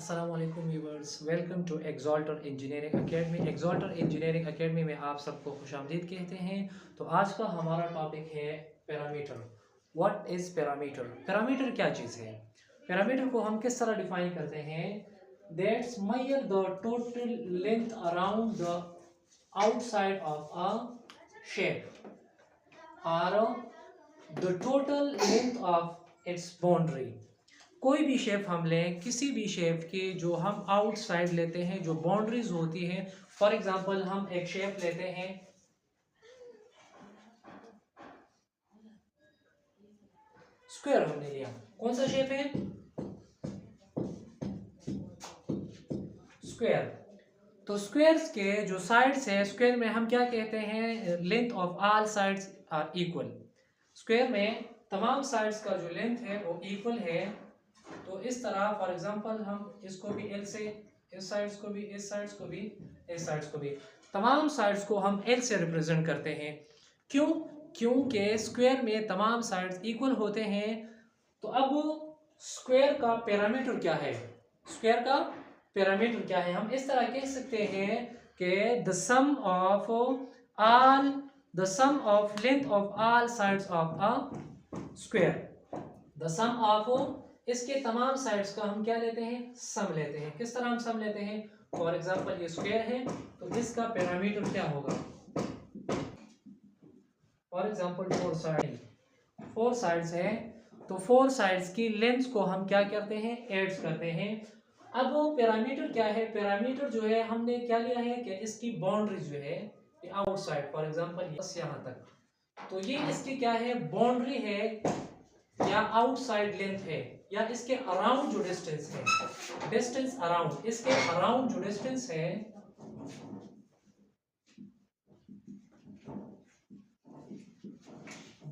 अस्सलाम वालेकुम viewers, welcome to Exalter engineering academy. Exalter engineering academy में आप सबको खुशामदीद कहते हैं। तो आज का हमारा टॉपिक है parameter. What is parameter? Parameter क्या चीज़ है? पैरामीटर को हम किस तरह डिफाइन करते हैं? That's measure the total length around the outside of a shape और the total length of its boundary. कोई भी शेप हम लें, किसी भी शेप के जो हम आउटसाइड लेते हैं, जो बाउंड्रीज होती हैं। फॉर एग्जांपल हम एक शेप लेते हैं, स्क्वायर हमने लिया। कौन सा शेप है? स्क्वायर। तो स्क्वायर्स के जो साइड्स है, स्क्वायर में हम क्या कहते हैं? Length of all sides are equal. Square में तमाम साइड्स का जो लेंथ है वो इक्वल है। तो इस तरह फॉर एग्जांपल हम इसको भी एल से, इस साइड्स को भी, इस साइड्स को भी, इस साइड्स को भी, तमाम साइड्स को हम एल से रिप्रेजेंट करते हैं। क्यों? क्योंकि स्क्वायर में तमाम साइड्स इक्वल होते हैं। तो अब स्क्वायर का पैरामीटर क्या है? स्क्वायर का पैरामीटर क्या है? हम इस तरह कह सकते हैं कि the sum of length of all sides of a square. The sum of इसके तमाम साइड्स का हम क्या लेते हैं? सम लेते हैं। किस तरह हम सम लेते हैं? फॉर एग्जांपल ये स्क्वायर है तो इसका पैरामीटर क्या होगा? फॉर एग्जांपल फोर साइड्स है तो फोर साइड्स की लेंथ को हम क्या करते हैं? एड्स करते हैं। अब वो पैरामीटर क्या है? पैरामीटर जो है हमने क्या लिया है कि इसकी बाउंड्री जो है आउटसाइड, फॉर एग्जांपल यहाँ तक, तो ये इसकी क्या है? बाउंड्री है या आउटसाइड लेंथ है, या इसके अराउंड जो डिस्टेंस है, डिस्टेंस अराउंड, इसके अराउंड जो डिस्टेंस है,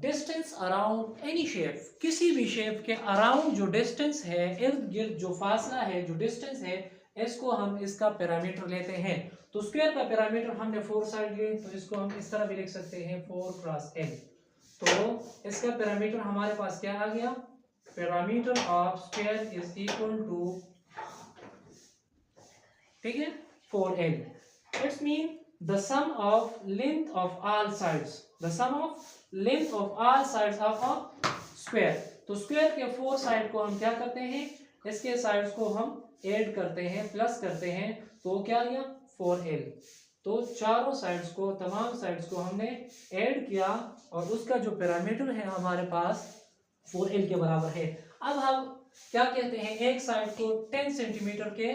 डिस्टेंस अराउंड एनी शेप, किसी भी शेप के अराउंड जो डिस्टेंस है, इर्द गिर्द जो फासला है, जो डिस्टेंस है, इसको हम इसका पैरामीटर लेते हैं। तो स्क्वायर का पैरामीटर हमने फोर साइड लिए, तो इसको हम इस तरह भी लिख सकते हैं 4 क्रॉस n। तो इसका पैरामीटर हमारे पास क्या आ गया? Parameter of square is equal to, ठीक है, 4n। It's mean the sum of length of all sides, the sum of length of all sides of a square. तो स्क्वायर के फोर साइड को हम क्या करते हैं? इसके साइड्स को हम ऐड करते हैं, प्लस करते हैं, तो क्या गया? 4l। तो चारों साइड्स को, तमाम साइड्स को हमने ऐड किया और उसका जो पैरामीटर है हमारे पास 4l के बराबर है। अब हम क्या कहते हैं? एक साइड को 10 सेंटीमीटर के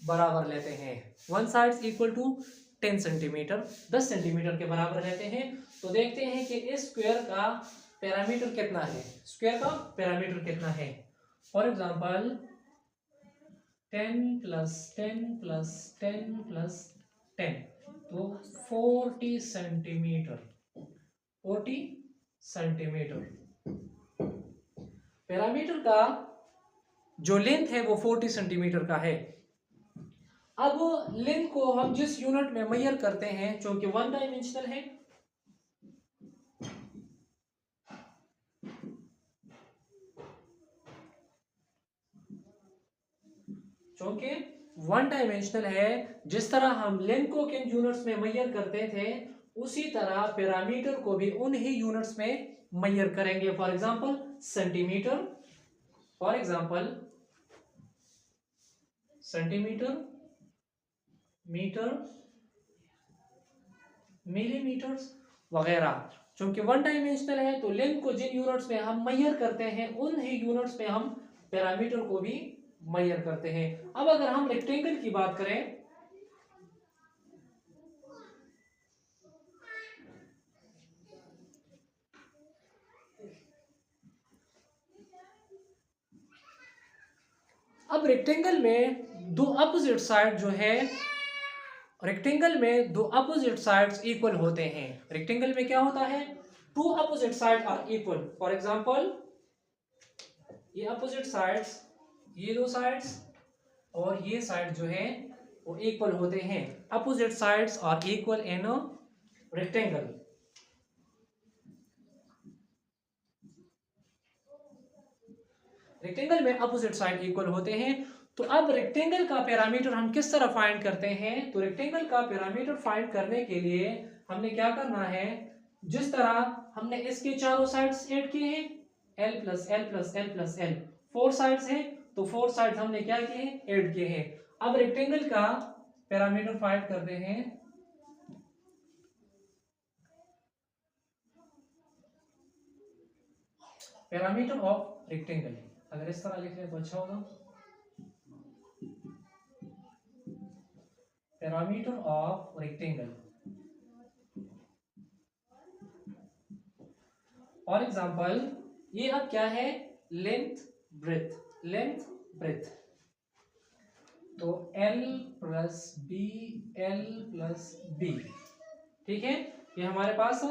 बराबर लेते हैं। One side equal to 10 centimetre, 10 centimetre के बराबर लेते हैं। तो देखते हैं कि इस स्क्वायर का पैरामीटर कितना है। स्क्वायर का पैरामीटर कितना है? For example 10 plus 10 plus 10 plus 10, तो 40 सेंटीमीटर, 40 सेंटीमीटर। पैरामीटर का जो लेंथ है वो 40 सेंटीमीटर का है। अब लेंथ को हम जिस यूनिट में मेजर करते हैं, चूंकि वन डायमेंशनल है, चूंकि वन डायमेंशनल है, जिस तरह हम लेंथ को किन यूनिट्स में मेजर करते थे, उसी तरह पैरामीटर को भी उन ही यूनिट्स में मेजर करेंगे। For example centimetre, for example centimetre, metre, millimetres वगैरह। चूंकि वन डायमेंशनल है तो लेंथ को जिन यूनिट्स में हम मेजर करते हैं, उन ही यूनिट्स में हम पैरामीटर को भी मेजर करते हैं। अब अगर हम रेक्टेंगल की बात करें, अब रेक्टेंगल में दो अपोजिट साइड जो है, रेक्टेंगल में दो अपोजिट साइड्स इक्वल होते हैं। रेक्टेंगल में क्या होता है? Two opposite side are equal. For example ये अपोजिट साइड्स, ये दो साइड्स और ये साइड जो है वो इक्वल होते हैं। Opposite sides are equal in a rectangle. Rectangle में अपोजिट साइड इक्वल होते हैं। तो अब रेक्टेंगल का पैरामीटर हम किस तरह फाइंड करते हैं? तो रेक्टेंगल का पैरामीटर फाइंड करने के लिए हमने क्या करना है, जिस तरह हमने इसके चारों साइड्स ऐड किए हैं, l plus L plus L plus L, 4 sides हैं, तो 4 साइड्स हमने क्या किए हैं, ऐड किए हैं। अब रेक्टेंगल का पैरामीटर फाइंड करते हैं। पैरामीटर ऑफ रेक्टेंगल, अगर इस तरह लिख लें तो अच्छा होगा। Parameter of rectangle, for example ये अब क्या है, लेंथ ब्रेथ, लेंथ ब्रेथ, तो L plus B, L plus B, ठीक है। ये हमारे पास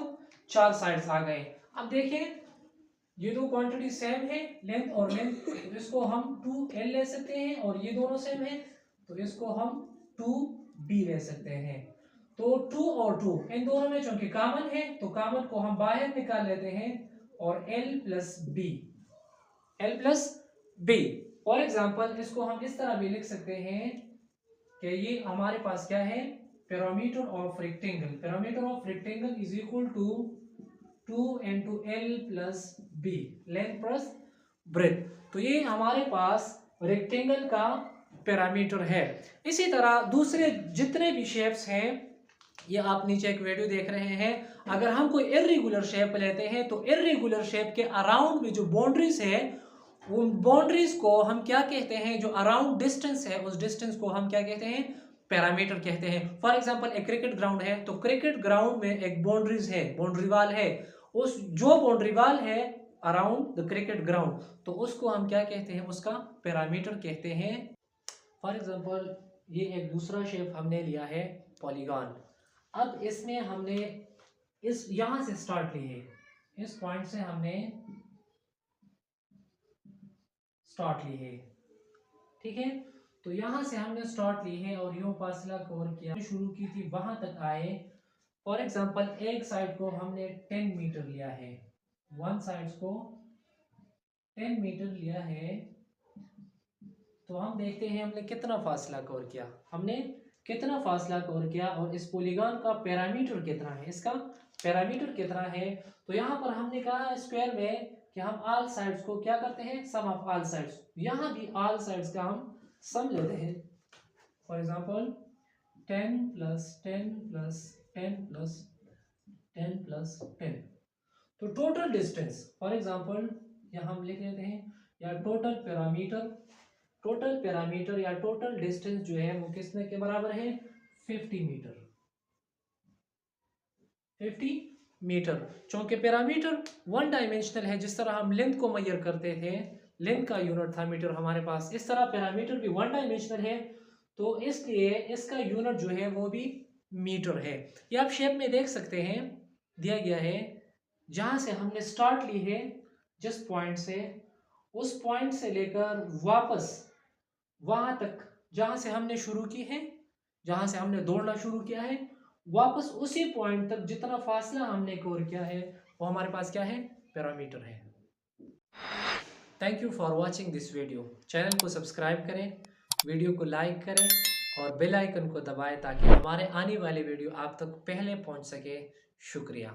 4 साइड्स आ गए। अब देखिए ये दो क्वांटिटी सेम है, लेंथ और लेंथ, तो इसको हम 2L ले सकते हैं, और ये दोनों सेम है तो इसको हम 2B ले सकते हैं। तो 2 और 2 इन दोनों में चूंकि कॉमन है तो कॉमन को हम बाहर निकाल लेते हैं, और L plus B, L plus B. For example इसको हम इस तरह भी लिख सकते हैं कि ये हमारे पास क्या है, parameter of rectangle, parameter of rectangle is equal to 2 into L plus B, length plus breadth. तो ये हमारे पास रेक्टेंगल का पैरामीटर है। इसी तरह दूसरे जितने भी शेप्स हैं, ये आप नीचे एक वीडियो देख रहे हैं, अगर हम कोई इर्रेगुलर शेप लेते हैं तो इर्रेगुलर शेप के अराउंड में जो बाउंड्रीज है, उन बाउंड्रीज को हम क्या कहते हैं, जो अराउंड डिस्टेंस है उस डिस्टेंस को हम क्या कहते हैं, पैरामीटर कहते हैं। फॉर एग्जांपल एक क्रिकेट ग्राउंड है, तो क्रिकेट ग्राउंड में एक बाउंड्रीज है, बाउंड्री वाल है, उस जो बाउंड्री वाल है अराउंड द क्रिकेट ग्राउंड, तो उसको हम क्या कहते हैं, उसका पैरामीटर कहते हैं। फॉर एग्जांपल ये एक दूसरा शेप हमने लिया है, पॉलीगॉन। अब इसमें हमने इस यहां से स्टार्ट ली है, इस पॉइंट से हमने स्टार्ट ली है, ठीक है। तो यहां से हमने स्टार्ट ली है और यूं फासला कवर किया, शुरू की थी वहां तक आए। फॉर एग्जांपल एक साइड को हमने 10 मीटर लिया है, वन साइड को 10 मीटर लिया है, तो हम देखते हैं हमने कितना फासला कवर किया, हमने कितना फासला कवर किया, और इस पॉलीगॉन का पैरामीटर कितना है, इसका पैरामीटर कितना है। तो यहाँ पर हमने कहा स्क्वायर में कि हम ऑल साइड्स को क्या करते हैं, सम ऑफ ऑल साइड्स, यहाँ भी ऑल साइड्स का हम सम लेते हैं। For example 10 plus 10 plus 10 plus 10 plus 10, तो टोटल डिस्टेंस, फॉर एग्जांपल यहाँ हम लिख लेते हैं, या टोटल पैरामीटर, टोटल पैरामीटर या टोटल डिस्टेंस जो है वो किसने के बराबर है, 50 मीटर, 50 मीटर। चूंकि पैरामीटर वन डायमेंशनल है, जिस तरह हम लेंथ को मेजर करते थे, लेंथ का यूनिट था मीटर हमारे पास, इस तरह पैरामीटर भी वन डायमेंशनल है, तो इसलिए इसका यूनिट जो है वो भी मीटर है। ये आप शेप में देख सकते हैं, दिया गया है, जहां से हमने स्टार्ट ली है, जिस पॉइंट से, उस पॉइंट से लेकर वापस वहां तक जहां से हमने शुरू की है, जहां से हमने दौड़ना शुरू किया है, वापस उसी पॉइंट तक जितना फासला हमने कवर किया है वो हमारे पास क्या है, पैरामीटर है। Thank you for watching this video. Channel को सब्सक्राइब करें, वीडियो को लाइक करें और बेल आइकन को दबाएं ताकि हमारे आने वाले वीडियो आप तक पहले पहुंच सके। शुक्रिया।